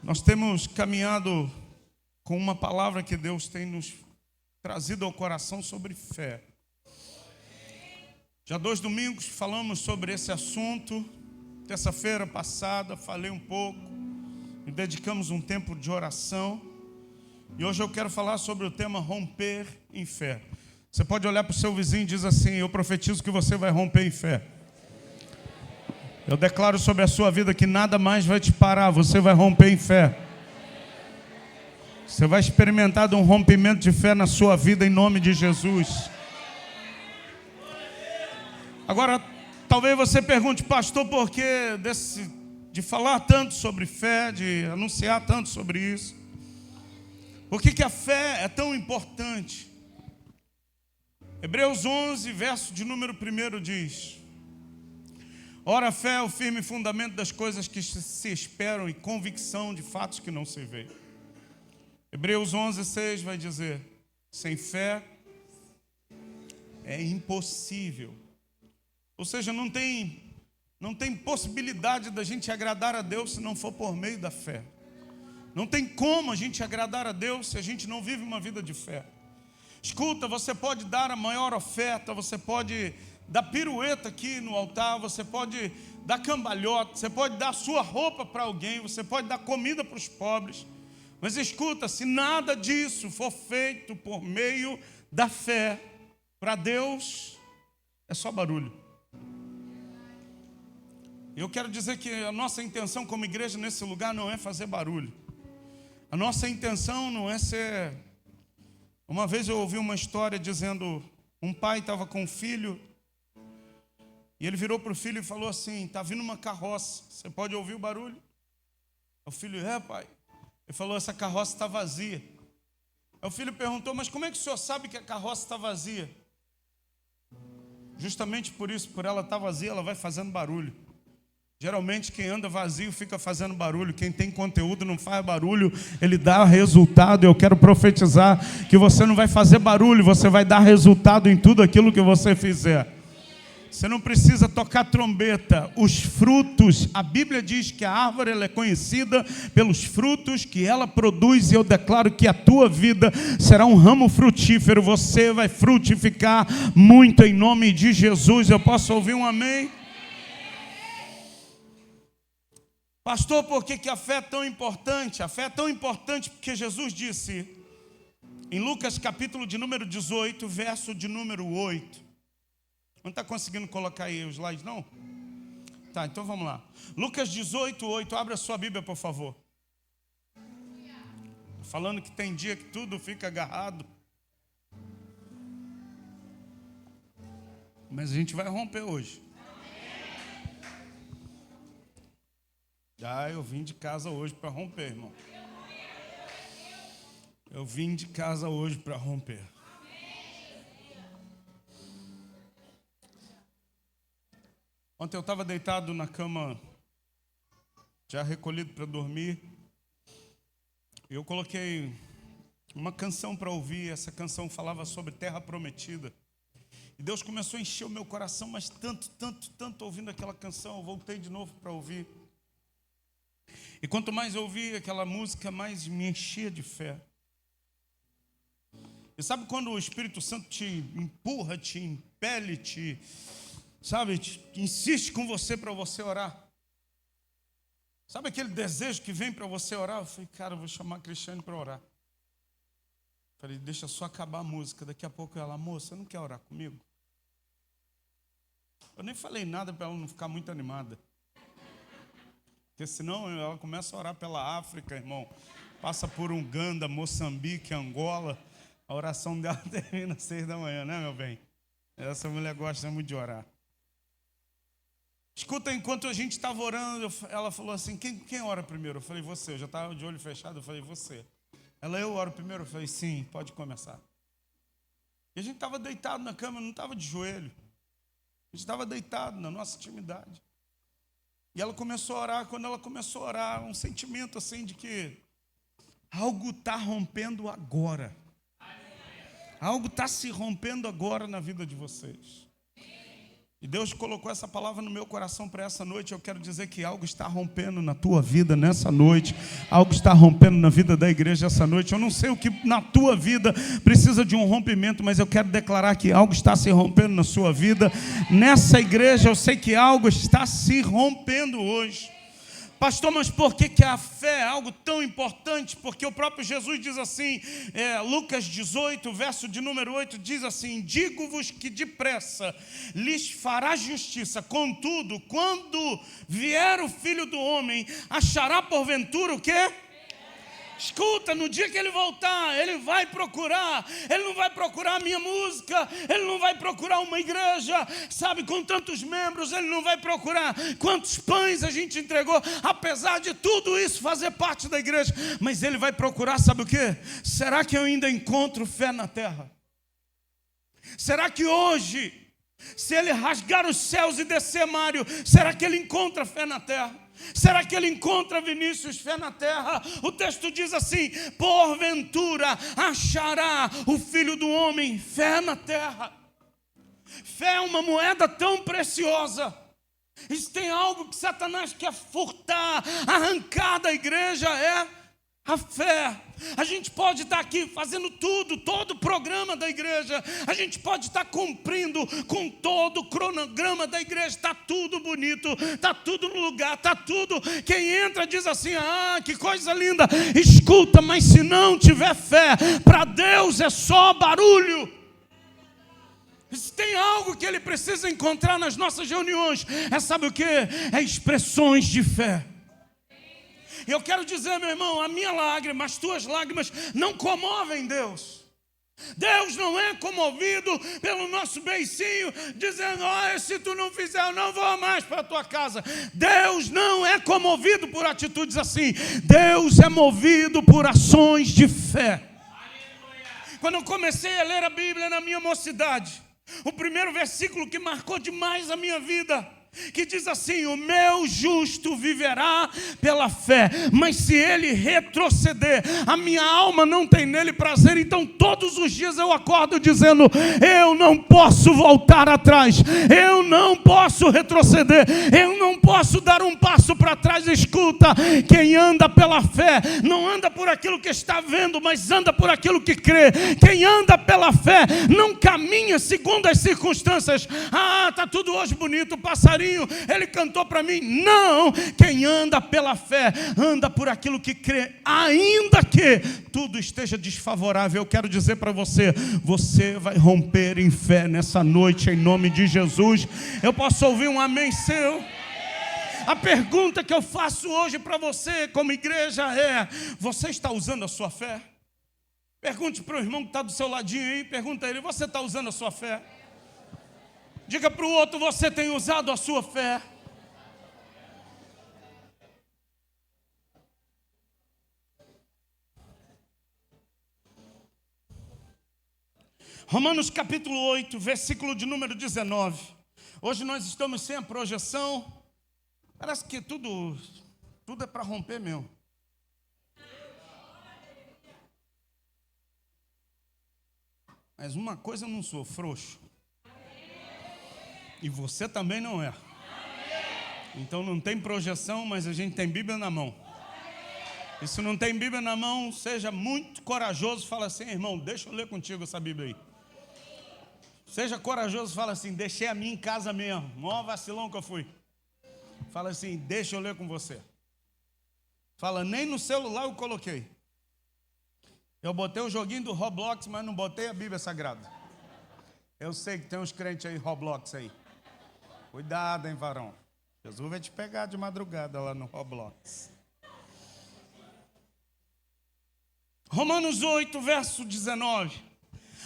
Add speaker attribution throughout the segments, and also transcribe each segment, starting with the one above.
Speaker 1: Nós temos caminhado com uma palavra que Deus tem nos trazido ao coração sobre fé. Já 2 domingos falamos sobre esse assunto. Terça-feira passada falei um pouco e dedicamos um tempo de oração. E hoje eu quero falar sobre o tema romper em fé. Você pode olhar para o seu vizinho e dizer assim: eu profetizo que você vai romper em fé. Eu declaro sobre a sua vida que nada mais vai te parar, você vai romper em fé. Você vai experimentar um rompimento de fé na sua vida em nome de Jesus. Agora, talvez você pergunte: pastor, por que de falar tanto sobre fé, de anunciar tanto sobre isso? Por que a fé é tão importante? Hebreus 11, verso de número 1 diz: ora, a fé é o firme fundamento das coisas que se esperam e convicção de fatos que não se veem. Hebreus 11, 6 vai dizer: sem fé é impossível. Ou seja, não tem possibilidade da gente agradar a Deus se não for por meio da fé. Não tem como a gente agradar a Deus se a gente não vive uma vida de fé. Escuta, você pode dar a maior oferta, você pode dar pirueta aqui no altar, você pode dar cambalhota, você pode dar sua roupa para alguém, você pode dar comida para os pobres. Mas escuta, se nada disso for feito por meio da fé, para Deus é só barulho. Eu quero dizer que a nossa intenção como igreja nesse lugar não é fazer barulho. A nossa intenção não é ser... Uma vez eu ouvi uma história dizendo, um pai estava com um filho, e ele virou para o filho e falou assim: está vindo uma carroça, você pode ouvir o barulho? O filho: é, pai. Ele falou: essa carroça está vazia. Aí o filho perguntou: mas como é que o senhor sabe que a carroça está vazia? Justamente por isso, por ela estar vazia, ela vai fazendo barulho. Geralmente quem anda vazio fica fazendo barulho. Quem tem conteúdo não faz barulho, ele dá resultado. Eu quero profetizar que você não vai fazer barulho, você vai dar resultado em tudo aquilo que você fizer. Você não precisa tocar trombeta. Os frutos, a Bíblia diz que a árvore ela é conhecida pelos frutos que ela produz. E eu declaro que a tua vida será um ramo frutífero. Você vai frutificar muito em nome de Jesus. Eu posso ouvir um amém? Pastor, por que a fé é tão importante? A fé é tão importante porque Jesus disse, em Lucas capítulo de número 18, verso de número 8. Não está conseguindo colocar aí os slides, não? Tá, então vamos lá. Lucas 18, 8. Abra a sua Bíblia, por favor. Falando que tem dia que tudo fica agarrado. Mas a gente vai romper hoje. Eu vim de casa hoje para romper, irmão. Eu vim de casa hoje para romper. Ontem eu estava deitado na cama, já recolhido para dormir. Eu coloquei uma canção para ouvir. Essa canção falava sobre terra prometida. E Deus começou a encher o meu coração, mas tanto ouvindo aquela canção, eu voltei de novo para ouvir. E quanto mais eu ouvia aquela música, mais me enchia de fé. E sabe quando o Espírito Santo te empurra, te impele, insiste com você para você orar? Sabe aquele desejo que vem para você orar? Eu falei: cara, eu vou chamar a Cristiane para orar. Eu falei: deixa só acabar a música. Daqui a pouco ela: moça, você não quer orar comigo? Eu nem falei nada para ela não ficar muito animada. Porque senão ela começa a orar pela África, irmão. Passa por Uganda, Moçambique, Angola. A oração dela termina às 6 da manhã, né, meu bem? Essa mulher gosta muito de orar. Escuta, enquanto a gente estava orando, ela falou assim: quem ora primeiro? Eu falei: você. Eu já estava de olho fechado, eu falei: você. Ela: eu oro primeiro? Eu falei: sim, pode começar. E a gente estava deitado na cama, não estava de joelho. A gente estava deitado na nossa intimidade. E ela começou a orar. Quando ela começou a orar, um sentimento assim de que algo está rompendo agora. Algo está se rompendo agora na vida de vocês. E Deus colocou essa palavra no meu coração para essa noite. Eu quero dizer que algo está rompendo na tua vida nessa noite. Algo está rompendo na vida da igreja essa noite. Eu não sei o que na tua vida precisa de um rompimento, mas eu quero declarar que algo está se rompendo na sua vida. Nessa igreja eu sei que algo está se rompendo hoje. Pastor, mas por que a fé é algo tão importante? Porque o próprio Jesus diz assim, Lucas 18, verso de número 8, diz assim: digo-vos que depressa lhes fará justiça, contudo, quando vier o Filho do Homem, achará porventura o quê? Escuta, no dia que ele voltar, ele vai procurar. Ele não vai procurar a minha música, ele não vai procurar uma igreja, sabe, com tantos membros. Ele não vai procurar quantos pães a gente entregou, apesar de tudo isso fazer parte da igreja. Mas ele vai procurar, sabe o quê? Será que eu ainda encontro fé na terra? Será que hoje, se ele rasgar os céus e descer, Mário, será que ele encontra fé na terra? Será que ele encontra, Vinícius, fé na terra? O texto diz assim: porventura achará o Filho do Homem fé na terra. Fé é uma moeda tão preciosa. Isso tem algo que Satanás quer furtar, arrancar da igreja, é a fé. A gente pode estar aqui fazendo tudo, todo o programa da igreja. A gente pode estar cumprindo com todo o cronograma da igreja. Está tudo bonito, está tudo no lugar, está tudo. Quem entra diz assim: ah, que coisa linda. Escuta, mas se não tiver fé, para Deus é só barulho. Se tem algo que ele precisa encontrar nas nossas reuniões, sabe o que? É expressões de fé. E eu quero dizer, meu irmão, a minha lágrima, as tuas lágrimas não comovem Deus. Deus não é comovido pelo nosso beicinho, dizendo: olha, se tu não fizer, eu não vou mais para a tua casa. Deus não é comovido por atitudes assim. Deus é movido por ações de fé. Quando eu comecei a ler a Bíblia na minha mocidade, o primeiro versículo que marcou demais a minha vida, que diz assim: o meu justo viverá pela fé, mas se ele retroceder, a minha alma não tem nele prazer. Então todos os dias eu acordo dizendo: eu não posso voltar atrás, eu não posso retroceder, eu não posso dar um passo para trás. Escuta, quem anda pela fé não anda por aquilo que está vendo, mas anda por aquilo que crê. Quem anda pela fé não caminha segundo as circunstâncias. Ah, está tudo hoje bonito, passarinho, ele cantou para mim. Não, quem anda pela fé, anda por aquilo que crê, ainda que tudo esteja desfavorável. Eu quero dizer para você, você vai romper em fé nessa noite, em nome de Jesus. Eu posso ouvir um amém seu? A pergunta que eu faço hoje para você como igreja é: você está usando a sua fé? Pergunte para o irmão que está do seu ladinho aí, pergunta a ele: você está usando a sua fé? Diga para o outro: você tem usado a sua fé? Romanos capítulo 8, versículo de número 19. Hoje nós estamos sem a projeção. Parece que tudo é para romper mesmo. Mas uma coisa eu não sou: frouxo. E você também não é. Então não tem projeção, mas a gente tem Bíblia na mão. E se não tem Bíblia na mão, seja muito corajoso, fala assim: irmão, deixa eu ler contigo essa Bíblia aí. Seja corajoso, fala assim: deixei a minha em casa mesmo, maior vacilão que eu fui. Fala assim: deixa eu ler com você. Fala: nem no celular eu coloquei. Eu botei o joguinho do Roblox, mas não botei a Bíblia Sagrada. Eu sei que tem uns crentes aí, Roblox aí. Cuidado, hein, varão. Jesus vai te pegar de madrugada lá no Roblox. Romanos 8, verso 19.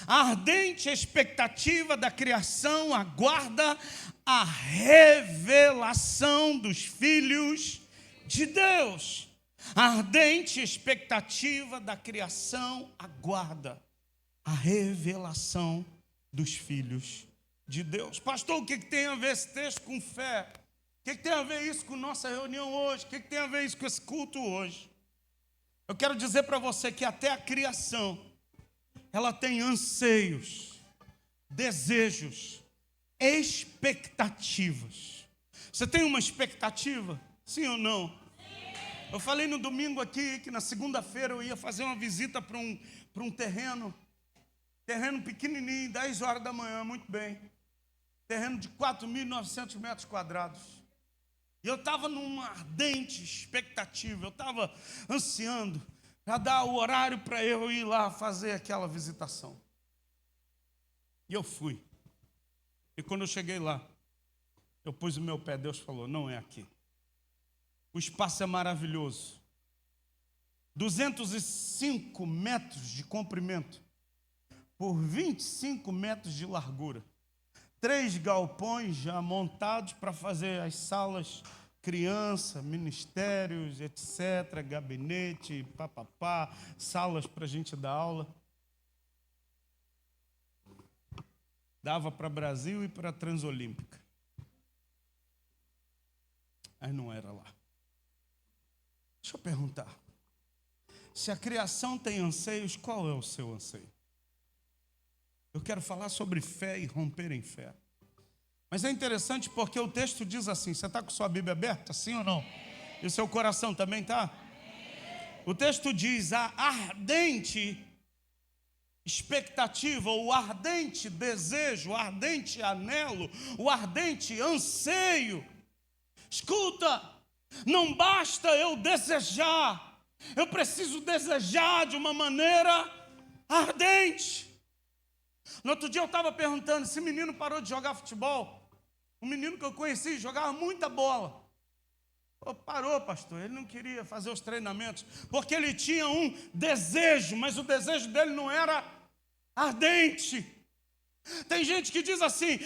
Speaker 1: A ardente expectativa da criação aguarda a revelação dos filhos de Deus. A ardente expectativa da criação aguarda a revelação dos filhos de Deus. Pastor, o que tem a ver esse texto com fé? O que tem a ver isso com nossa reunião hoje? O que tem a ver isso com esse culto hoje? Eu quero dizer para você que até a criação, ela tem anseios, desejos expectativas. Você tem uma expectativa? Sim ou não? Sim. Eu falei no domingo aqui que na segunda-feira eu ia fazer uma visita para um terreno pequenininho, 10 horas da manhã, muito bem. Terreno de 4.900 metros quadrados. E eu estava numa ardente expectativa, eu estava ansiando para dar o horário para eu ir lá fazer aquela visitação. E eu fui. E quando eu cheguei lá, eu pus o meu pé, Deus falou, não é aqui. O espaço é maravilhoso. 205 metros de comprimento por 25 metros de largura. 3 galpões já montados para fazer as salas criança, ministérios, etc., gabinete, papapá, salas para a gente dar aula. Dava para Brasil e para Transolímpica. Aí não era lá. Deixa eu perguntar. Se a criação tem anseios, qual é o seu anseio? Eu quero falar sobre fé e romper em fé. Mas é interessante porque o texto diz assim, você está com sua Bíblia aberta, sim ou não? E o seu coração também está? O texto diz, a ardente expectativa, o ardente desejo, o ardente anelo, o ardente anseio. Escuta, não basta eu desejar, eu preciso desejar de uma maneira ardente. No outro dia eu estava perguntando, esse menino parou de jogar futebol? Um menino que eu conheci, jogava muita bola. Parou, pastor, ele não queria fazer os treinamentos, porque ele tinha um desejo, mas o desejo dele não era ardente. Tem gente que diz assim,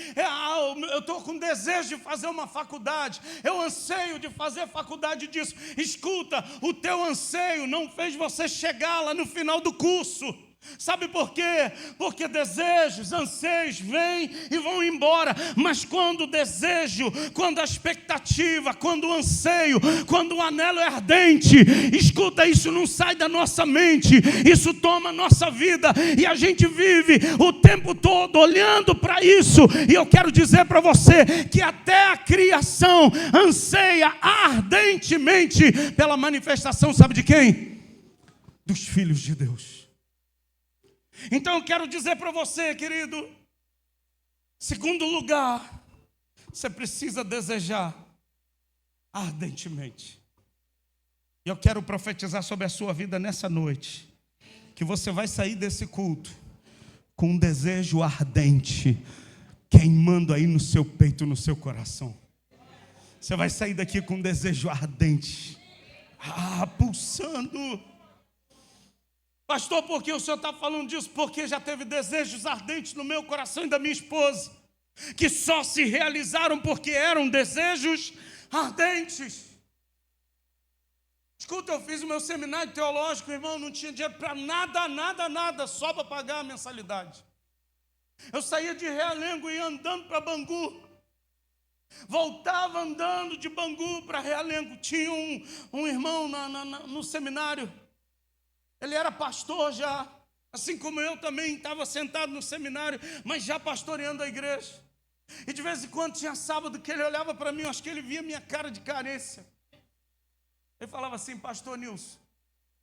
Speaker 1: eu estou com desejo de fazer uma faculdade, eu anseio de fazer faculdade disso. Escuta, o teu anseio não fez você chegar lá no final do curso. Sabe por quê? Porque desejos, anseios vêm e vão embora. Mas quando o desejo, quando a expectativa, quando o anseio, quando o anelo é ardente, escuta, isso não sai da nossa mente, isso toma a nossa vida e a gente vive o tempo todo olhando para isso. E eu quero dizer para você que até a criação anseia ardentemente pela manifestação, sabe de quem? Dos filhos de Deus. Então eu quero dizer para você, querido, segundo lugar, você precisa desejar ardentemente. E eu quero profetizar sobre a sua vida nessa noite, que você vai sair desse culto com um desejo ardente, queimando aí no seu peito, no seu coração. Você vai sair daqui com um desejo ardente, pulsando. Pastor, por que o senhor está falando disso? Porque já teve desejos ardentes no meu coração e da minha esposa, que só se realizaram porque eram desejos ardentes. Escuta, eu fiz o meu seminário teológico, irmão, não tinha dinheiro para nada, só para pagar a mensalidade. Eu saía de Realengo e ia andando para Bangu. Voltava andando de Bangu para Realengo. Tinha um irmão no seminário. Ele era pastor já, assim como eu também estava sentado no seminário, mas já pastoreando a igreja. E de vez em quando tinha sábado que ele olhava para mim, eu acho que ele via minha cara de carência. Ele falava assim, pastor Nilson,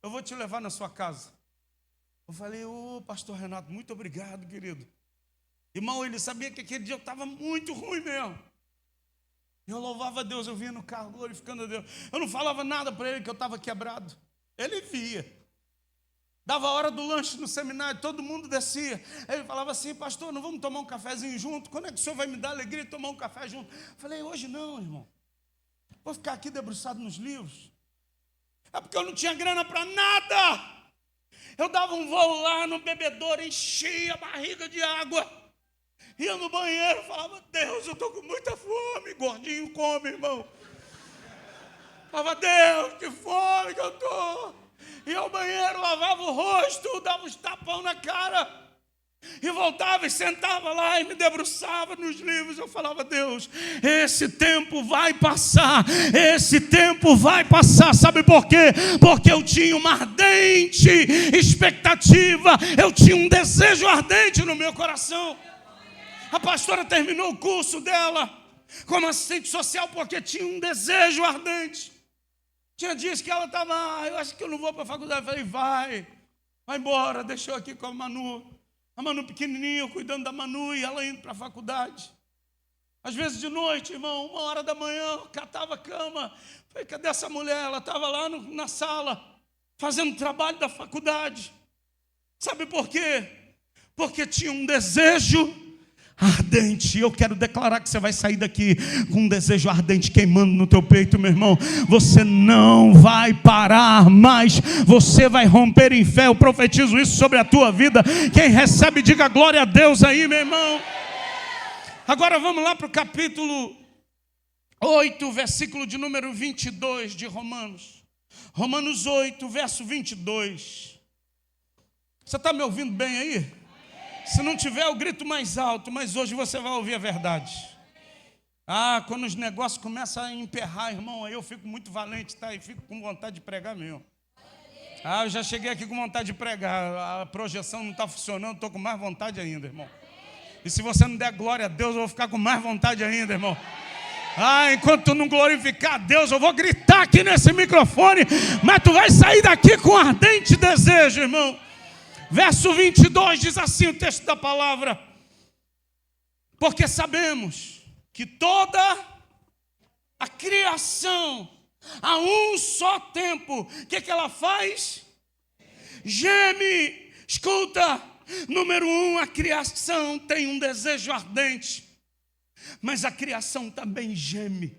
Speaker 1: eu vou te levar na sua casa. Eu falei, pastor Renato, muito obrigado, querido. Irmão, ele sabia que aquele dia eu estava muito ruim mesmo. Eu louvava a Deus, eu vinha no carro glorificando a Deus. Eu não falava nada para ele que eu estava quebrado. Ele via. Dava a hora do lanche no seminário, todo mundo descia. Ele falava assim, pastor, não vamos tomar um cafezinho junto? Quando é que o senhor vai me dar alegria de tomar um café junto? Eu falei, hoje não, irmão. Vou ficar aqui debruçado nos livros. É porque eu não tinha grana para nada. Eu dava um voo lá no bebedouro, enchia a barriga de água. Ia no banheiro, falava, Deus, eu estou com muita fome. Gordinho come, irmão. Falava, Deus, que fome que eu estou. Ia ao banheiro, lavava o rosto, dava uns tapão na cara. E voltava e sentava lá e me debruçava nos livros. Eu falava, Deus, esse tempo vai passar. Esse tempo vai passar. Sabe por quê? Porque eu tinha uma ardente expectativa. Eu tinha um desejo ardente no meu coração. A pastora terminou o curso dela como assistente social porque tinha um desejo ardente. Tinha dias que ela estava, eu acho que eu não vou para a faculdade. Eu falei, vai embora, deixou aqui com a Manu. A Manu pequenininha, eu cuidando da Manu e ela indo para a faculdade. Às vezes de noite, irmão, 1h da manhã, eu catava a cama. Falei, cadê essa mulher? Ela estava lá na sala, fazendo trabalho da faculdade. Sabe por quê? Porque tinha um desejo ardente. Eu quero declarar que você vai sair daqui com um desejo ardente queimando no teu peito, meu irmão. Você não vai parar mais. Você vai romper em fé. Eu profetizo isso sobre a tua vida. Quem recebe, diga glória a Deus aí, meu irmão. Agora vamos lá para o capítulo 8, versículo de número 22 de Romanos. Romanos 8, verso 22. Você está me ouvindo bem aí? Se não tiver, eu grito mais alto, mas hoje você vai ouvir a verdade. Quando os negócios começam a emperrar, irmão, aí eu fico muito valente, tá? E fico com vontade de pregar mesmo. Eu já cheguei aqui com vontade de pregar. A projeção não está funcionando, estou com mais vontade ainda, irmão. E se você não der glória a Deus, eu vou ficar com mais vontade ainda, irmão. Enquanto tu não glorificar a Deus, eu vou gritar aqui nesse microfone, mas tu vai sair daqui com ardente desejo, irmão. Verso 22 diz assim o texto da palavra: porque sabemos que toda a criação, a um só tempo, o que ela faz? Geme. Escuta, número 1, a criação tem um desejo ardente, mas a criação também geme.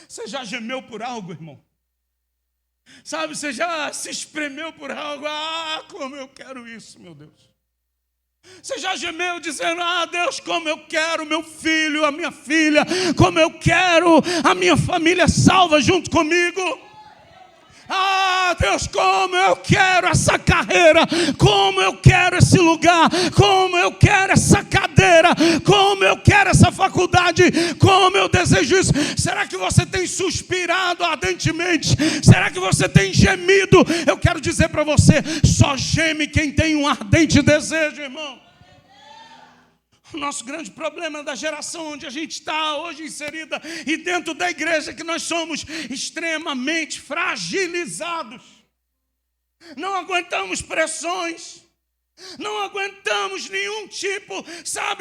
Speaker 1: Você já gemeu por algo, irmão? Sabe, você já se espremeu por algo? Como eu quero isso, meu Deus. Você já gemeu dizendo, Deus, como eu quero meu filho, a minha filha, como eu quero a minha família salva junto comigo. Deus, como eu quero essa carreira, como eu quero esse lugar, como eu quero essa cadeira, como eu quero essa faculdade, como eu desejo isso. Será que você tem suspirado ardentemente? Será que você tem gemido? Eu quero dizer para você, só geme quem tem um ardente desejo, irmão. O nosso grande problema da geração onde a gente está hoje inserida e dentro da igreja, que nós somos extremamente fragilizados. Não aguentamos pressões. Não aguentamos nenhum tipo,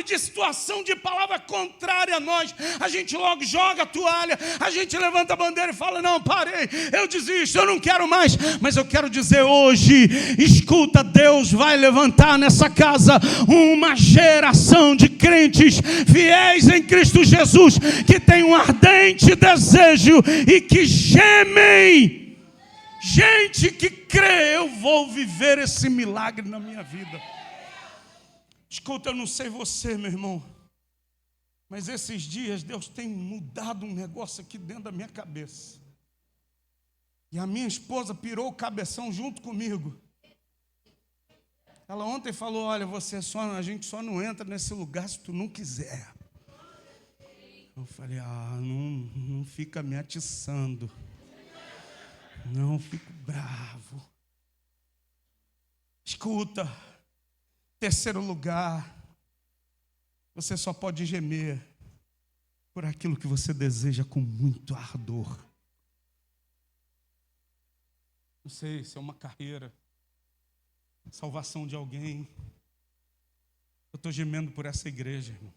Speaker 1: de situação, de palavra contrária a nós. A gente logo joga a toalha, a gente levanta a bandeira e fala, não, parei, eu desisto, eu não quero mais. Mas eu quero dizer hoje, escuta, Deus vai levantar nessa casa uma geração de crentes fiéis em Cristo Jesus, que tem um ardente desejo e que gemem. Gente que crê, eu vou viver esse milagre na minha vida. Escuta, eu não sei você, meu irmão, mas esses dias Deus tem mudado um negócio aqui dentro da minha cabeça. E a minha esposa pirou o cabeção junto comigo. Ela ontem falou, olha, a gente só não entra nesse lugar se tu não quiser. Eu falei, não fica me atiçando. Não, fico bravo. Escuta, terceiro lugar, você só pode gemer por aquilo que você deseja com muito ardor. Não sei se é uma carreira, salvação de alguém. Eu estou gemendo por essa igreja, irmão.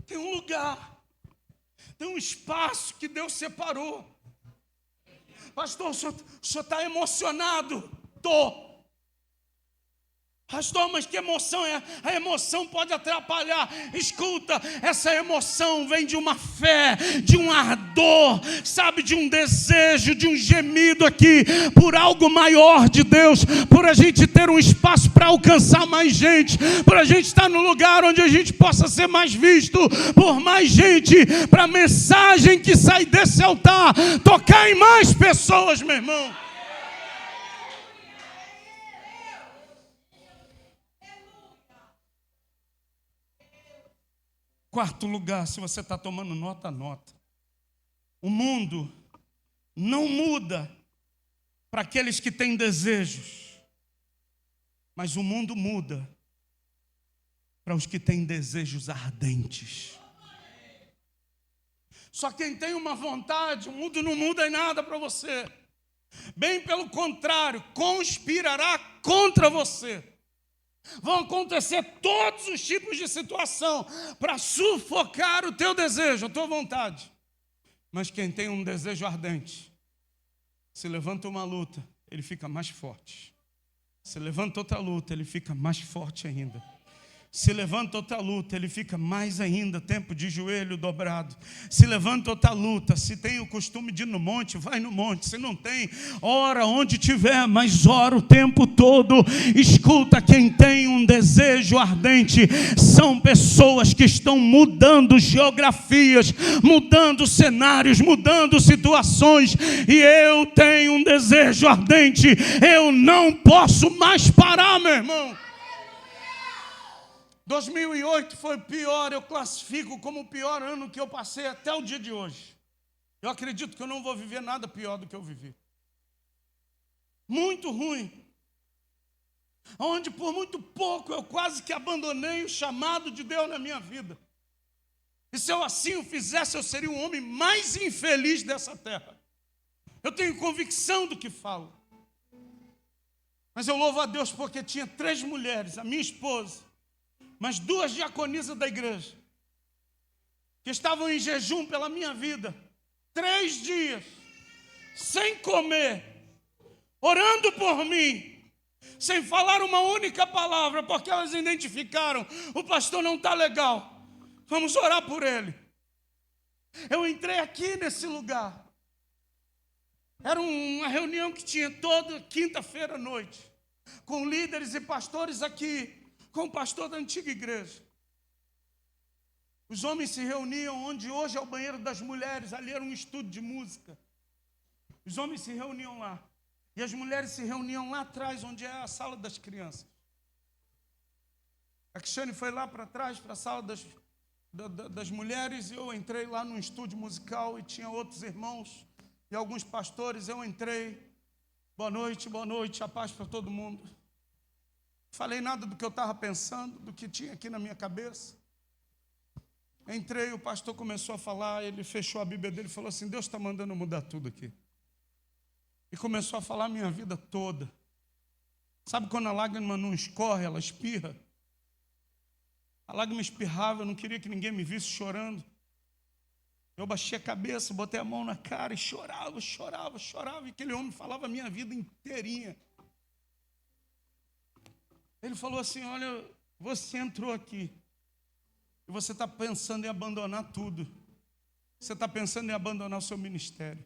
Speaker 1: Tem um lugar, tem um espaço que Deus separou. Pastor, o senhor está emocionado? Estou. Pastor, mas que emoção é? A emoção pode atrapalhar. Escuta, essa emoção vem de uma fé, de um ardor dor, sabe, de um desejo, de um gemido aqui, por algo maior de Deus, por a gente ter um espaço para alcançar mais gente, por a gente estar no lugar onde a gente possa ser mais visto por mais gente, para a mensagem que sai desse altar tocar em mais pessoas, meu irmão. Quarto lugar, se você está tomando nota, anota. O mundo não muda para aqueles que têm desejos, mas o mundo muda para os que têm desejos ardentes. Só quem tem uma vontade, o mundo não muda em nada para você. Bem pelo contrário, conspirará contra você. Vão acontecer todos os tipos de situação para sufocar o teu desejo, a tua vontade. Mas quem tem um desejo ardente, se levanta uma luta, ele fica mais forte. Se levanta outra luta, ele fica mais forte ainda. Se levanta outra luta, ele fica mais ainda, tempo de joelho dobrado. Se levanta outra luta, se tem o costume de ir no monte, vai no monte. Se não tem, ora onde tiver, mas ora o tempo todo. Escuta, quem tem um desejo ardente, são pessoas que estão mudando geografias, mudando cenários, mudando situações. E eu tenho um desejo ardente, eu não posso mais parar, meu irmão. 2008 foi o pior, eu classifico como o pior ano que eu passei até o dia de hoje. Eu acredito que eu não vou viver nada pior do que eu vivi. Muito ruim. Onde por muito pouco eu quase que abandonei o chamado de Deus na minha vida. E se eu assim o fizesse, eu seria o homem mais infeliz dessa terra. Eu tenho convicção do que falo. Mas eu louvo a Deus porque tinha 3 mulheres, a minha esposa, mas 2 diaconisas da igreja, que estavam em jejum pela minha vida, 3 dias, sem comer, orando por mim, sem falar uma única palavra, porque elas identificaram, o pastor não está legal, vamos orar por ele. Eu entrei aqui nesse lugar, era uma reunião que tinha toda quinta-feira à noite, com líderes e pastores aqui, com o pastor da antiga igreja. Os homens se reuniam onde hoje é o banheiro das mulheres, ali era um estúdio de música. Os homens se reuniam lá. E as mulheres se reuniam lá atrás, onde é a sala das crianças. A Cristiane foi lá para trás, para a sala das mulheres, e eu entrei lá num estúdio musical, e tinha outros irmãos e alguns pastores. Eu entrei, boa noite, a paz para todo mundo. Falei nada do que eu estava pensando, do que tinha aqui na minha cabeça. Entrei, o pastor começou a falar, ele fechou a Bíblia dele e falou assim: Deus está mandando mudar tudo aqui. E começou a falar a minha vida toda. Sabe quando a lágrima não escorre, ela espirra? A lágrima espirrava, eu não queria que ninguém me visse chorando. Eu baixei a cabeça, botei a mão na cara e chorava. E aquele homem falava a minha vida inteirinha. Ele falou assim: olha, você entrou aqui e você está pensando em abandonar tudo. Você está pensando em abandonar o seu ministério.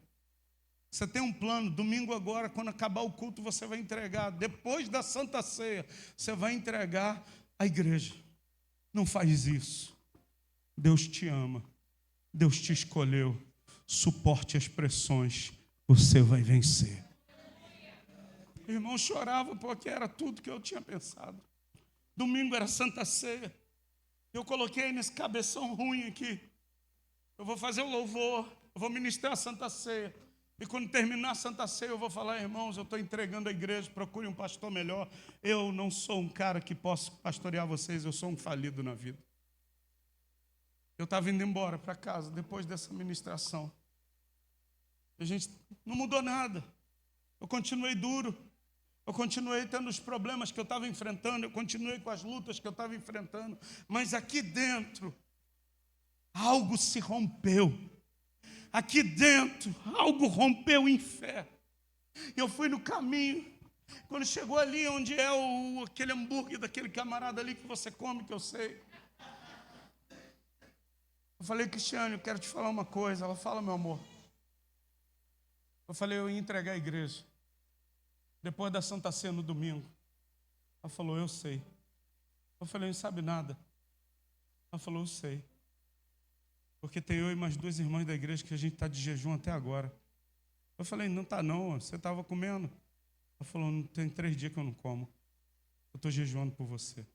Speaker 1: Você tem um plano, domingo agora, quando acabar o culto, você vai entregar. Depois da Santa Ceia, você vai entregar a igreja. Não faz isso. Deus te ama. Deus te escolheu. Suporte as pressões. Você vai vencer. O irmão chorava porque era tudo que eu tinha pensado. Domingo era Santa Ceia. Eu coloquei nesse cabeção ruim aqui: eu vou fazer o louvor, eu vou ministrar a Santa Ceia. E quando terminar a Santa Ceia, eu vou falar: irmãos, eu estou entregando a igreja, procure um pastor melhor. Eu não sou um cara que posso pastorear vocês, eu sou um falido na vida. Eu estava indo embora para casa depois dessa ministração. A gente não mudou nada. Eu continuei duro. Eu continuei tendo os problemas que eu estava enfrentando. Eu continuei com as lutas que eu estava enfrentando. Mas aqui dentro, algo se rompeu. Aqui dentro, algo rompeu em fé. Eu fui no caminho. Quando chegou ali onde é aquele hambúrguer daquele camarada ali que você come, que eu sei. Eu falei, Cristiane, eu quero te falar uma coisa. Ela fala, meu amor. Eu falei, eu ia entregar a igreja depois da Santa Ceia no domingo. Ela falou, eu sei. Eu falei, não sabe nada. Ela falou, eu sei. Porque tem eu e mais 2 irmãs da igreja que a gente está de jejum até agora. Eu falei, não está não, você estava comendo. Ela falou, não tem 3 dias que eu não como. Eu estou jejuando por você.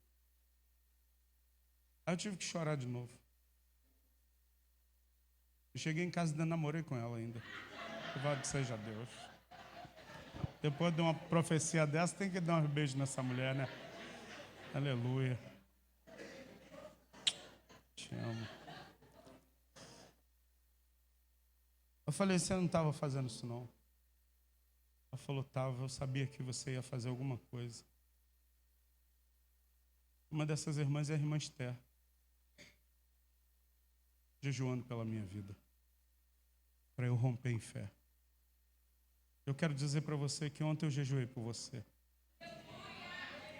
Speaker 1: Aí eu tive que chorar de novo. Eu cheguei em casa e ainda namorei com ela ainda. Louvado seja Deus. Depois de uma profecia dessa, tem que dar uns beijos nessa mulher, né? Aleluia. Te amo. Eu falei, você não estava fazendo isso não? Ela falou, estava, eu sabia que você ia fazer alguma coisa. Uma dessas irmãs é a irmã Esther, jejuando pela minha vida, para eu romper em fé. Eu quero dizer para você que ontem eu jejuei por você.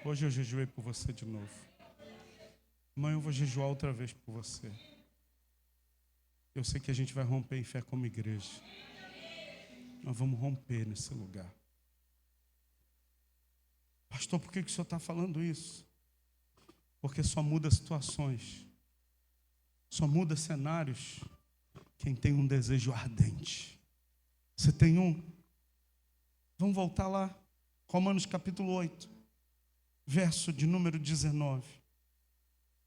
Speaker 1: Hoje eu jejuei por você de novo. Amanhã eu vou jejuar outra vez por você. Eu sei que a gente vai romper em fé como igreja. Nós vamos romper nesse lugar. Pastor, por que o senhor está falando isso? Porque só muda situações. Só muda cenários quem tem um desejo ardente. Você tem um? Vamos voltar lá. Romanos capítulo 8, verso de número 19.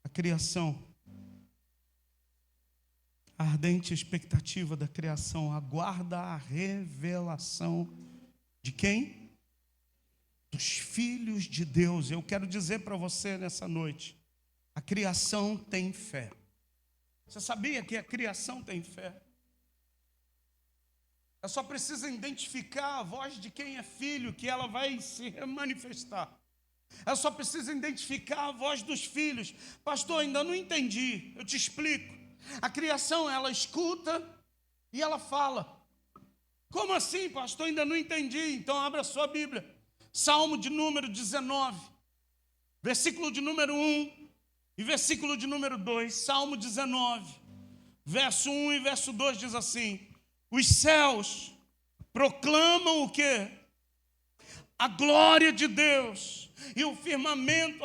Speaker 1: A criação. A ardente expectativa da criação aguarda a revelação de quem? Dos filhos de Deus. Eu quero dizer para você nessa noite, a criação tem fé. Você sabia que a criação tem fé? Ela só precisa identificar a voz de quem é filho, que ela vai se manifestar. Ela só precisa identificar a voz dos filhos. Pastor, ainda não entendi. Eu te explico. A criação, ela escuta e ela fala. Como assim, pastor? Ainda não entendi. Então, abra a sua Bíblia. Salmo de número 19, versículo de número 1 e versículo de número 2. Salmo 19, verso 1 e verso 2 diz assim: os céus proclamam o quê? A glória de Deus, e o firmamento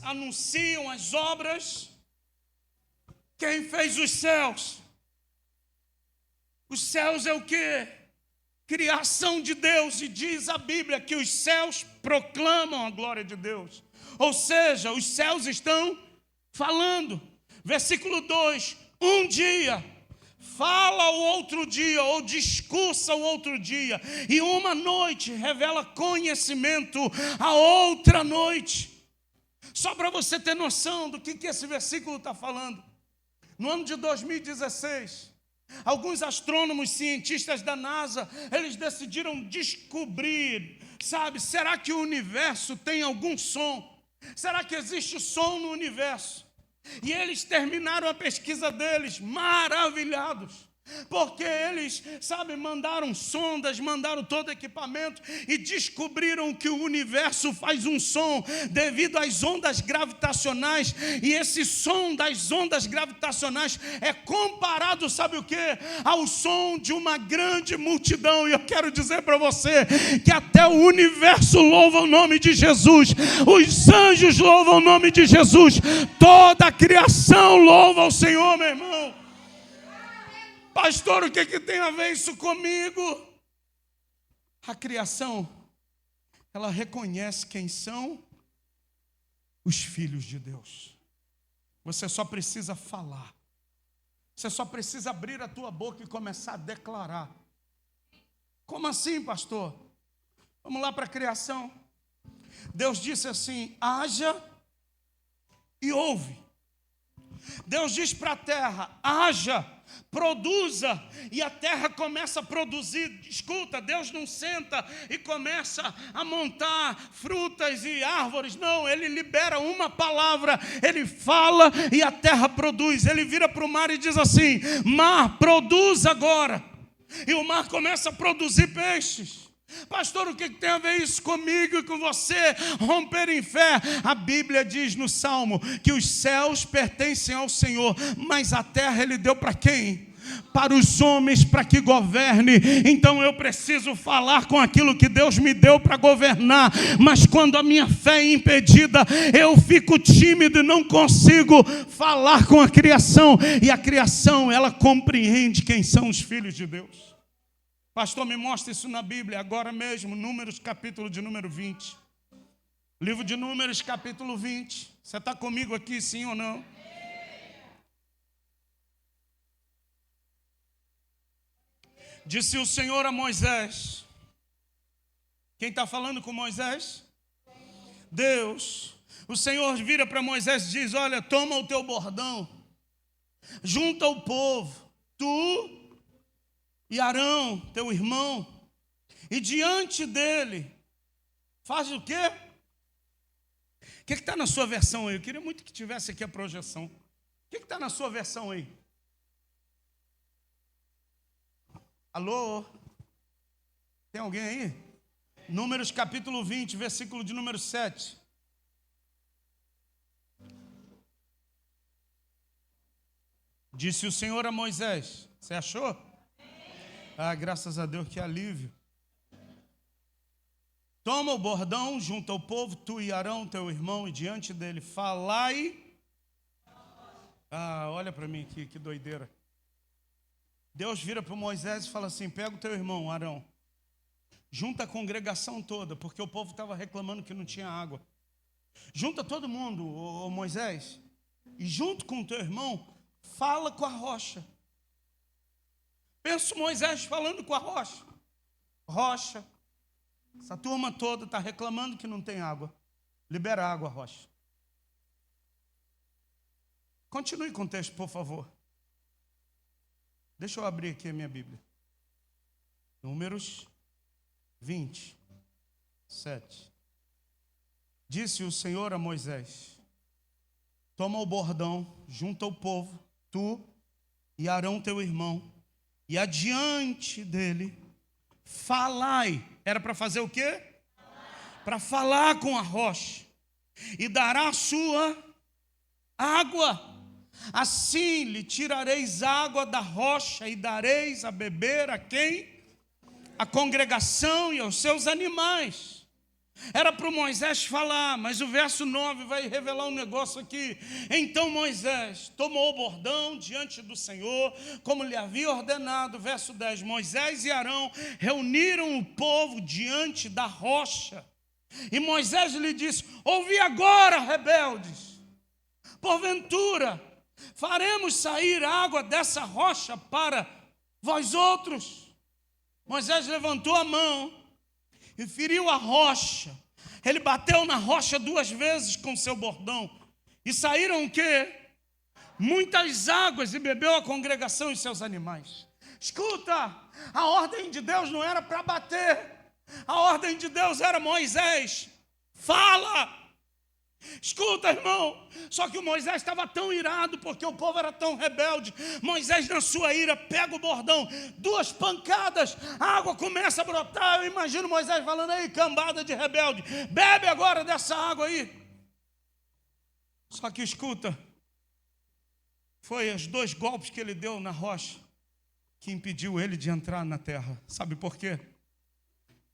Speaker 1: anunciam as obras. Quem fez os céus? Os céus é o quê? Criação de Deus, e diz a Bíblia que os céus proclamam a glória de Deus. Ou seja, os céus estão falando. Versículo 2, um dia fala o outro dia, ou discursa o outro dia, e uma noite revela conhecimento a outra noite. Só para você ter noção do que esse versículo está falando. No ano de 2016, alguns astrônomos, cientistas da NASA, eles decidiram descobrir, será que o universo tem algum som? Será que existe som no universo? E eles terminaram a pesquisa deles maravilhados. Porque eles, mandaram sondas, mandaram todo equipamento e descobriram que o universo faz um som devido às ondas gravitacionais. E esse som das ondas gravitacionais é comparado, sabe o quê? Ao som de uma grande multidão. E eu quero dizer para você que até o universo louva o nome de Jesus. Os anjos louvam o nome de Jesus. Toda a criação louva o Senhor, meu irmão. Pastor, o que tem a ver isso comigo? A criação, ela reconhece quem são os filhos de Deus. Você só precisa falar. Você só precisa abrir a tua boca e começar a declarar. Como assim, pastor? Vamos lá para a criação. Deus disse assim: haja e ouve. Deus diz para a terra: haja, produza, e a terra começa a produzir. Escuta, Deus não senta e começa a montar frutas e árvores, não, Ele libera uma palavra, Ele fala e a terra produz. Ele vira para o mar e diz assim: mar, produz agora. E o mar começa a produzir peixes. Pastor, o que tem a ver isso comigo e com você? Romper em fé. A Bíblia diz no Salmo que os céus pertencem ao Senhor, mas a terra Ele deu para quem? Para os homens, para que governe. Então eu preciso falar com aquilo que Deus me deu para governar, mas quando a minha fé é impedida, eu fico tímido e não consigo falar com a criação, e a criação, ela compreende quem são os filhos de Deus. Pastor, me mostra isso na Bíblia, agora mesmo, Números, capítulo de número 20. Livro de Números, capítulo 20. Você está comigo aqui, sim ou não? Disse o Senhor a Moisés. Quem está falando com Moisés? Deus. O Senhor vira para Moisés e diz: olha, toma o teu bordão, junta o povo, tu e Arão, teu irmão, e diante dele, faz o quê? O que está na sua versão aí? Eu queria muito que tivesse aqui a projeção. O que está na sua versão aí? Alô? Tem alguém aí? Números capítulo 20, versículo de número 7. Disse o Senhor a Moisés. Você achou? Ah, graças a Deus, que alívio. Toma o bordão, junta o povo, tu e Arão, teu irmão, e diante dele falai. Ah, olha para mim aqui, que doideira. Deus vira para Moisés e fala assim: pega o teu irmão, Arão, junta a congregação toda, porque o povo estava reclamando que não tinha água. Junta todo mundo, ô Moisés, e junto com o teu irmão, fala com a rocha. Pensa Moisés falando com a rocha. Rocha, essa turma toda está reclamando que não tem água. Libera água, rocha. Continue com o texto, por favor. Deixa eu abrir aqui a minha Bíblia. Números 20, 7. Disse o Senhor a Moisés: toma o bordão, junta o povo, tu e Arão teu irmão, e adiante dele falai. Era para fazer o quê? Para falar com a rocha. E dará a sua água. Assim lhe tirareis água da rocha e dareis a beber a quem? A congregação e aos seus animais. Era para o Moisés falar, mas o verso 9 vai revelar um negócio aqui. Então Moisés tomou o bordão diante do Senhor, como lhe havia ordenado. Verso 10, Moisés e Arão reuniram o povo diante da rocha. E Moisés lhe disse: ouvi agora, rebeldes, porventura faremos sair água dessa rocha para vós outros? Moisés levantou a mão e feriu a rocha. Ele bateu na rocha 2 vezes com seu bordão. E saíram o quê? Muitas águas, e bebeu a congregação e seus animais. Escuta, a ordem de Deus não era para bater. A ordem de Deus era: Moisés, fala. Escuta, irmão, só que o Moisés estava tão irado porque o povo era tão rebelde. Moisés, na sua ira, pega o bordão, 2 pancadas, a água começa a brotar. Eu imagino Moisés falando: aí, cambada de rebelde, bebe agora dessa água aí. Só que escuta, foi os 2 golpes que ele deu na rocha que impediu ele de entrar na terra. Sabe por quê?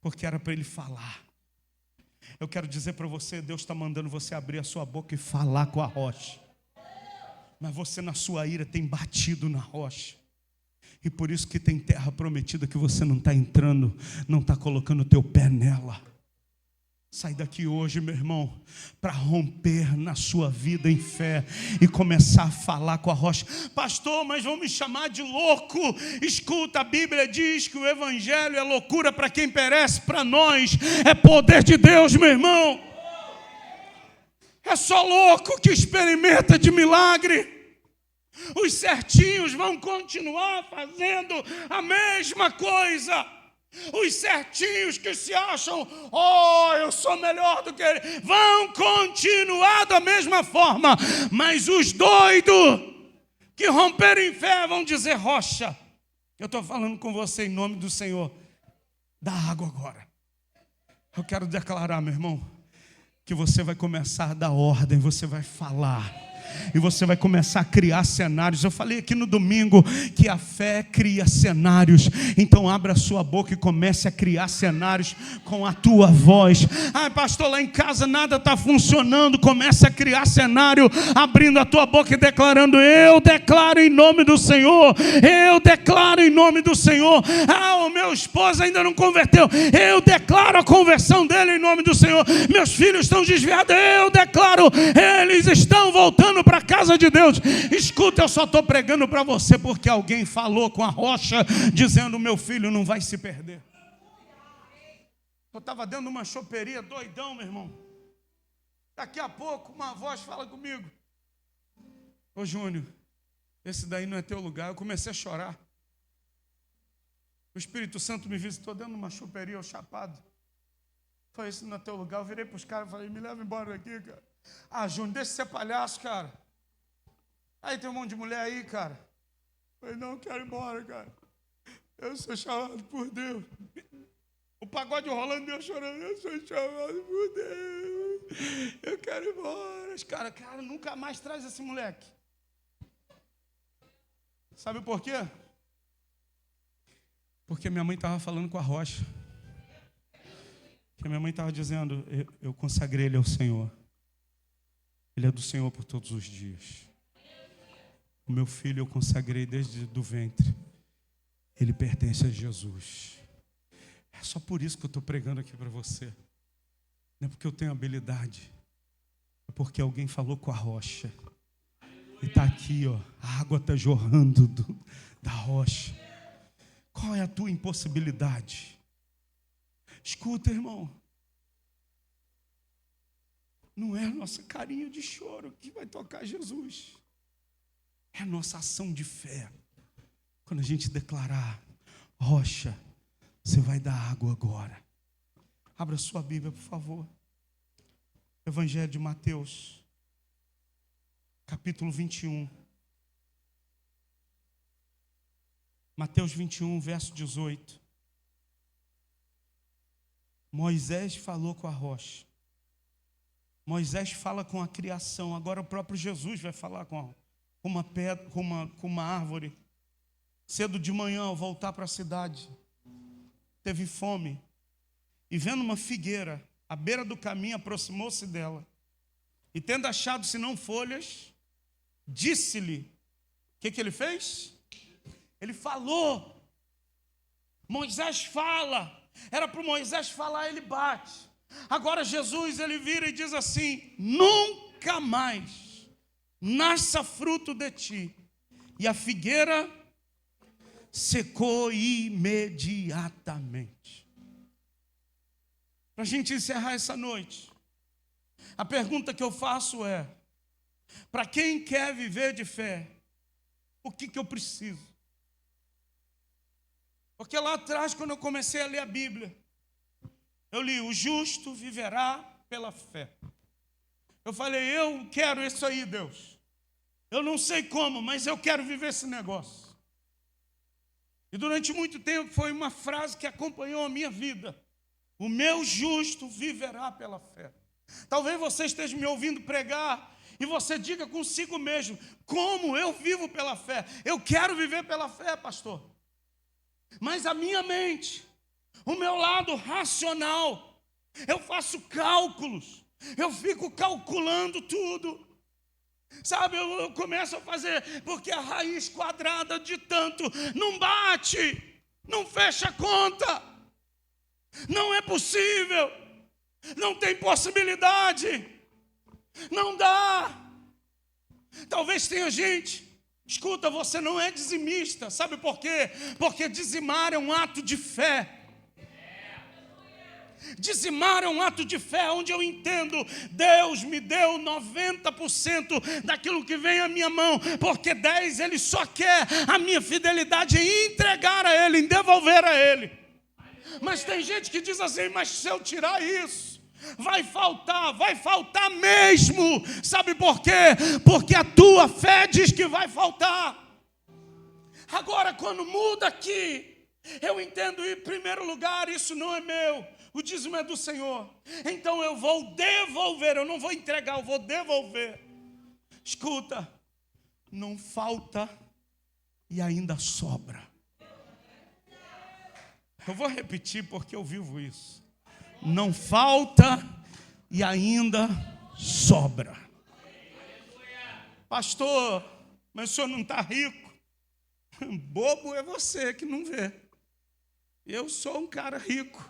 Speaker 1: Porque era para ele falar. Eu quero dizer para você, Deus está mandando você abrir a sua boca e falar com a rocha. Mas você, na sua ira, tem batido na rocha. E por isso que tem terra prometida que você não está entrando, não está colocando o teu pé nela. Sai daqui hoje, meu irmão, para romper na sua vida em fé e começar a falar com a rocha. Pastor, mas vão me chamar de louco. Escuta, a Bíblia diz que o evangelho é loucura para quem perece, para nós é poder de Deus, meu irmão. É só louco que experimenta de milagre. Os certinhos vão continuar fazendo a mesma coisa. Os certinhos que se acham: oh, eu sou melhor do que ele, vão continuar da mesma forma. Mas os doidos que romperem em fé vão dizer: rocha, eu estou falando com você em nome do Senhor, dá água agora. Eu quero declarar, meu irmão, que você vai começar a dar ordem, você vai falar. E você vai começar a criar cenários. Eu falei aqui no domingo que a fé cria cenários. Então abra a sua boca e comece a criar cenários com a tua voz. Pastor, lá em casa nada está funcionando. Comece a criar cenário, abrindo a tua boca e declarando: eu declaro em nome do Senhor. Eu declaro em nome do Senhor. O meu esposo ainda não converteu. Eu declaro a conversão dele em nome do Senhor. Meus filhos estão desviados. Eu declaro, eles estão voltando para a casa de Deus. Escuta, eu só estou pregando para você porque alguém falou com a rocha, dizendo: meu filho não vai se perder. Eu estava dentro de uma choperia, doidão, meu irmão. Daqui a pouco uma voz fala comigo: ô Júnior, esse daí não é teu lugar. Eu comecei a chorar. O Espírito Santo me visitou dentro de uma choperia, eu chapado. Foi: esse não é teu lugar. Eu virei para os caras e falei: me leva embora daqui, cara. Júnior, deixa de ser palhaço, cara. Aí tem um monte de mulher aí, cara. Eu falei: não, quero ir embora, cara. Eu sou chamado por Deus. O pagode rolando e eu chorando. Eu sou chamado por Deus. Eu quero ir embora. Os caras: cara, nunca mais traz esse moleque. Sabe por quê? Porque minha mãe estava falando com a rocha. Porque minha mãe estava dizendo: eu consagrei ele ao Senhor. Ele é do Senhor por todos os dias. O meu filho eu consagrei desde do ventre. Ele pertence a Jesus. É só por isso que eu estou pregando aqui para você. Não é porque eu tenho habilidade. É porque alguém falou com a rocha. E está aqui, ó. A água está jorrando da rocha. Qual é a tua impossibilidade? Escuta, irmão. Não é a nossa carinha de choro que vai tocar Jesus. É a nossa ação de fé. Quando a gente declarar: rocha, você vai dar água agora. Abra sua Bíblia, por favor. Evangelho de Mateus, capítulo 21. Mateus 21, verso 18. Moisés falou com a rocha. Moisés fala com a criação. Agora o próprio Jesus vai falar com uma pedra, com uma árvore. Cedo de manhã, ao voltar para a cidade, teve fome. E vendo uma figueira à beira do caminho, aproximou-se dela. E tendo achado senão folhas, disse-lhe. O que ele fez? Ele falou. Moisés fala. Era para o Moisés falar, ele bate. Agora Jesus, ele vira e diz assim: nunca mais nasça fruto de ti. E a figueira secou imediatamente. Para a gente encerrar essa noite, a pergunta que eu faço é: para quem quer viver de fé, o que eu preciso? Porque lá atrás, quando eu comecei a ler a Bíblia, eu li: o justo viverá pela fé. Eu falei: eu quero isso aí, Deus. Eu não sei como, mas eu quero viver esse negócio. E durante muito tempo foi uma frase que acompanhou a minha vida: o meu justo viverá pela fé. Talvez você esteja me ouvindo pregar e você diga consigo mesmo: como eu vivo pela fé? Eu quero viver pela fé, pastor. Mas a minha mente, o meu lado racional, eu faço cálculos, eu fico calculando tudo. Sabe, eu começo a fazer, porque a raiz quadrada de tanto não bate, não fecha a conta. Não é possível, não tem possibilidade, não dá. Talvez tenha gente, escuta, você não é dizimista, sabe por quê? Porque dizimar é um ato de fé. Dizimar é um ato de fé, onde eu entendo: Deus me deu 90% daquilo que vem à minha mão, porque 10% Ele só quer a minha fidelidade em entregar a Ele, em devolver a Ele. Mas tem gente que diz assim: mas se eu tirar isso, vai faltar mesmo. Sabe por quê? Porque a tua fé diz que vai faltar. Agora, quando muda aqui, eu entendo, em primeiro lugar, isso não é meu. o dízimo é do Senhor. Então eu vou devolver, eu não vou entregar, eu vou devolver. Escuta, não falta e ainda sobra. Eu vou repetir porque eu vivo isso. Não falta e ainda sobra. Pastor, mas o senhor não está rico? Bobo é você que não vê. Eu sou um cara rico.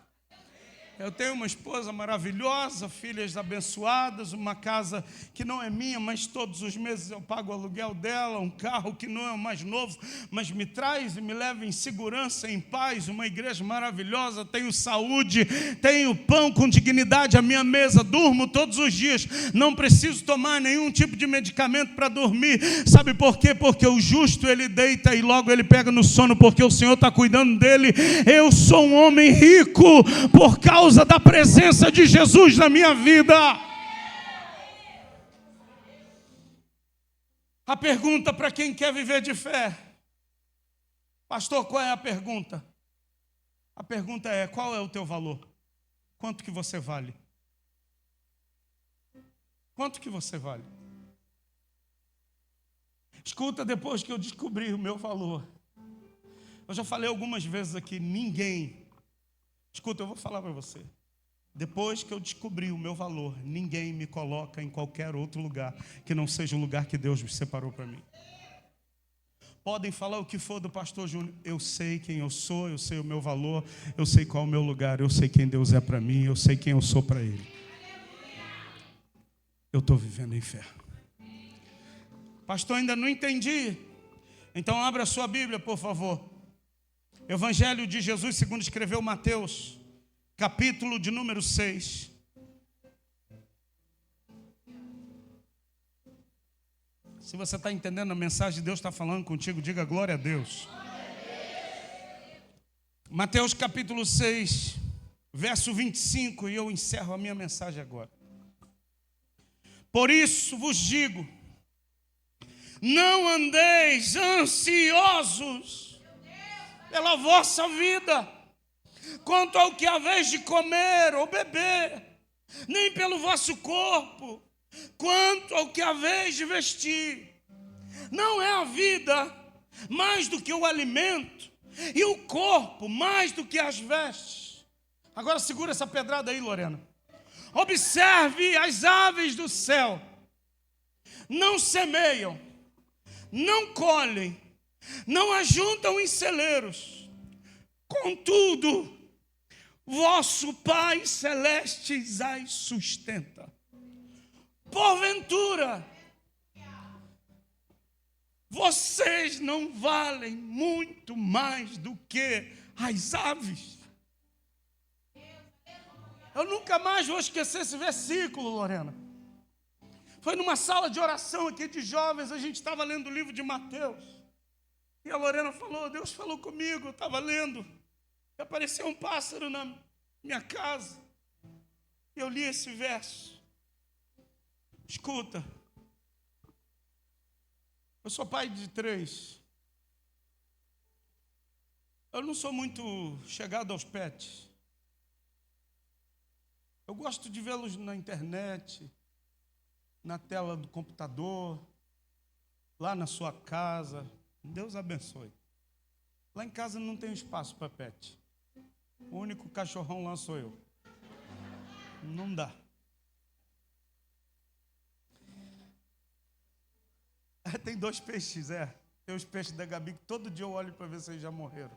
Speaker 1: Eu tenho uma esposa maravilhosa, filhas abençoadas, uma casa que não é minha, mas todos os meses eu pago o aluguel dela, um carro que não é o mais novo, mas me traz e me leva em segurança, em paz, uma igreja maravilhosa, tenho saúde, tenho pão com dignidade à minha mesa, durmo todos os dias, não preciso tomar nenhum tipo de medicamento para dormir. Sabe por quê? Porque o justo ele deita e logo ele pega no sono, porque o Senhor está cuidando dele. Eu sou um homem rico por causa da presença de Jesus na minha vida. A pergunta para quem quer viver de fé: pastor, qual é a pergunta? A pergunta é: qual é o teu valor? Quanto que você vale? Quanto que você vale? Escuta, depois que eu descobri o meu valor, eu já falei algumas vezes aqui, escuta, eu vou falar para você. Depois que eu descobri o meu valor, ninguém me coloca em qualquer outro lugar que não seja o lugar que Deus me separou para mim. Podem falar o que for do pastor Júnior, eu sei quem eu sou, eu sei o meu valor, eu sei qual é o meu lugar, eu sei quem Deus é para mim, eu sei quem eu sou para Ele. Eu estou vivendo em fé. Pastor, ainda não entendi. Então abra a sua Bíblia, por favor. Evangelho de Jesus segundo escreveu Mateus, capítulo de número 6. Se você está entendendo a mensagem, Deus está falando contigo, diga glória a Deus. Mateus capítulo 6, verso 25, e eu encerro a minha mensagem agora. Por isso vos digo, não andeis ansiosos pela vossa vida, quanto ao que haveis de comer ou beber, nem pelo vosso corpo, quanto ao que haveis de vestir. Não é a vida mais do que o alimento, e o corpo mais do que as vestes. Agora segura essa pedrada aí, Lorena. Observe as aves do céu, não semeiam, não colhem, não ajuntam em celeiros, contudo, vosso Pai Celeste as sustenta. Porventura, vocês não valem muito mais do que as aves? Eu nunca mais vou esquecer esse versículo, Lorena. Foi numa sala de oração aqui de jovens, a gente estava lendo o livro de Mateus. E a Lorena falou, Deus falou comigo, eu estava lendo. E apareceu um pássaro na minha casa. E eu li esse verso. Escuta. Eu sou pai de 3. Eu não sou muito chegado aos pets. Eu gosto de vê-los na internet, na tela do computador, lá na sua casa. Deus abençoe. Lá em casa não tem espaço para pet. O único cachorrão lá sou eu. Não dá. Tem 2 peixes, Tem os peixes da Gabi que todo dia eu olho para ver se eles já morreram.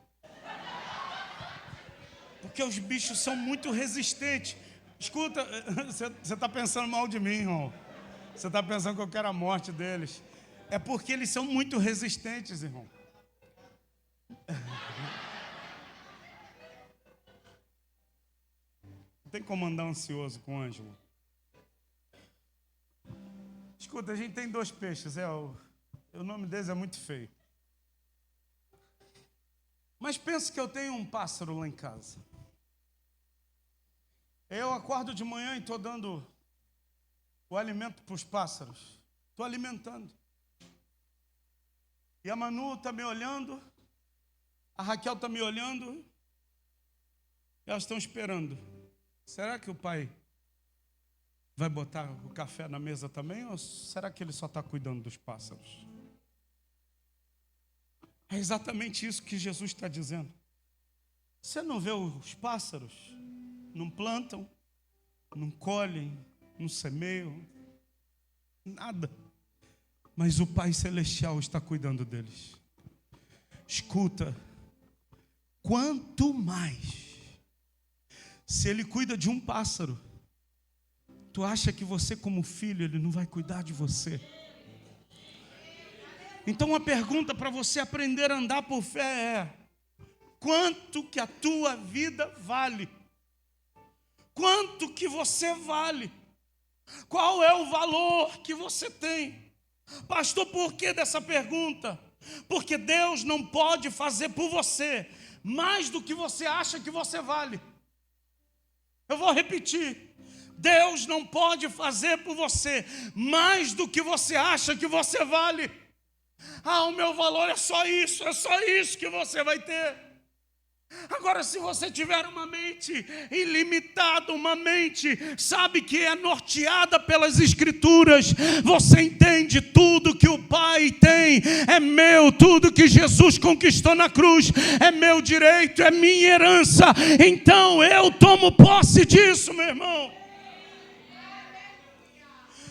Speaker 1: Porque os bichos são muito resistentes. Escuta, você está pensando mal de mim, irmão. Você está pensando que eu quero a morte deles. É porque eles são muito resistentes, irmão. Não tem como andar ansioso com o Ângelo. Escuta, a gente tem 2 peixes, o nome deles é muito feio. Mas pensa que eu tenho um pássaro lá em casa. Eu acordo de manhã e estou dando o alimento para os pássaros. Estou alimentando. E a Manu está me olhando, a Raquel está me olhando, e elas estão esperando será que o pai vai botar o café na mesa também? Ou será que ele só está cuidando dos pássaros? É exatamente isso que Jesus está dizendo. Você não vê os pássaros? Não plantam, não colhem, não semeiam, nada. Mas o Pai Celestial está cuidando deles. Escuta, quanto mais, se Ele cuida de um pássaro, tu acha que você como filho, Ele não vai cuidar de você? Então a pergunta para você aprender a andar por fé é: quanto que a tua vida vale? Quanto que você vale? Qual é o valor que você tem? Pastor, por que dessa pergunta? Porque Deus não pode fazer por você mais do que você acha que você vale. Eu vou repetir. Deus não pode fazer por você mais do que você acha que você vale. Ah, o meu valor é só isso que você vai ter. Agora, se você tiver uma mente ilimitada, uma mente, sabe, que é norteada pelas Escrituras, você entende tudo que o Pai tem é meu, tudo que Jesus conquistou na cruz é meu direito, é minha herança. Então eu tomo posse disso, meu irmão.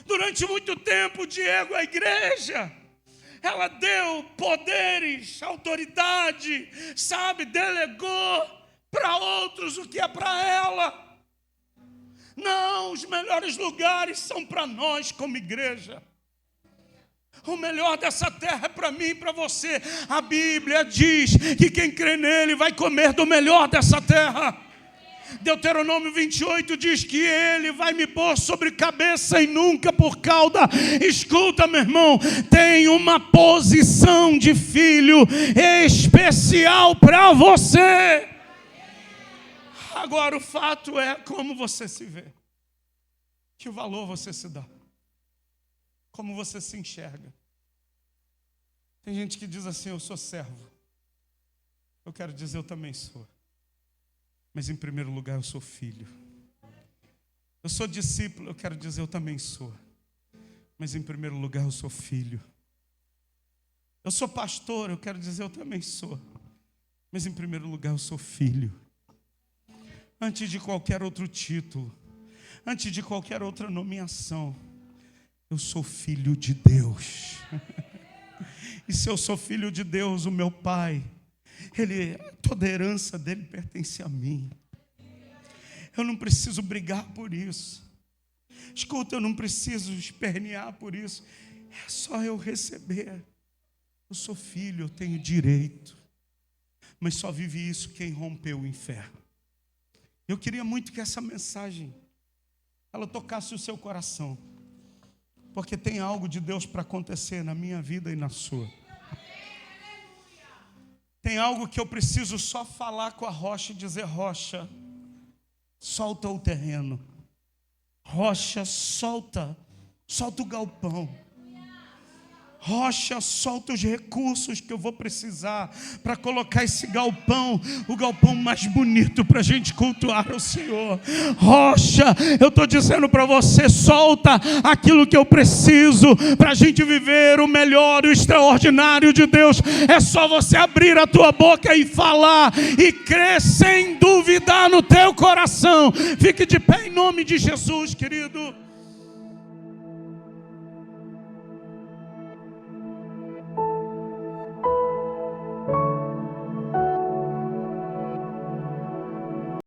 Speaker 1: Durante muito tempo, Diego, a igreja, ela deu poderes, autoridade, sabe, delegou para outros o que é para ela. Não, os melhores lugares são para nós como igreja. O melhor dessa terra é para mim e para você. A Bíblia diz que quem crê nele vai comer do melhor dessa terra. Deuteronômio 28 diz que Ele vai me pôr sobre cabeça e nunca por cauda. Escuta, meu irmão, tem uma posição de filho especial para você. Agora o fato é como você se vê, que valor você se dá, como você se enxerga. Tem gente que diz assim: eu sou servo. Eu quero dizer, eu também sou. Mas em primeiro lugar eu sou filho. Eu sou discípulo, eu quero dizer, eu também sou. Mas em primeiro lugar eu sou filho. Eu sou pastor, eu quero dizer, eu também sou. Mas em primeiro lugar eu sou filho. Antes de qualquer outro título, antes de qualquer outra nomeação, eu sou filho de Deus. E se eu sou filho de Deus, o meu Pai, toda a herança dele pertence a mim. Eu não preciso brigar por isso. Escuta, eu não preciso espernear por isso. É só eu receber. Eu sou filho, eu tenho direito. Mas só vive isso quem rompeu o inferno. Eu queria muito que essa mensagem ela tocasse o seu coração. Porque tem algo de Deus para acontecer na minha vida e na sua. Tem algo que eu preciso só falar com a rocha e dizer: rocha, solta o terreno. Rocha, solta o galpão. Rocha, solta os recursos que eu vou precisar para colocar esse galpão, o galpão mais bonito para a gente cultuar o Senhor. Rocha, eu estou dizendo para você, solta aquilo que eu preciso para a gente viver o melhor e o extraordinário de Deus. É só você abrir a tua boca e falar e crer sem duvidar no teu coração. Fique de pé em nome de Jesus, querido.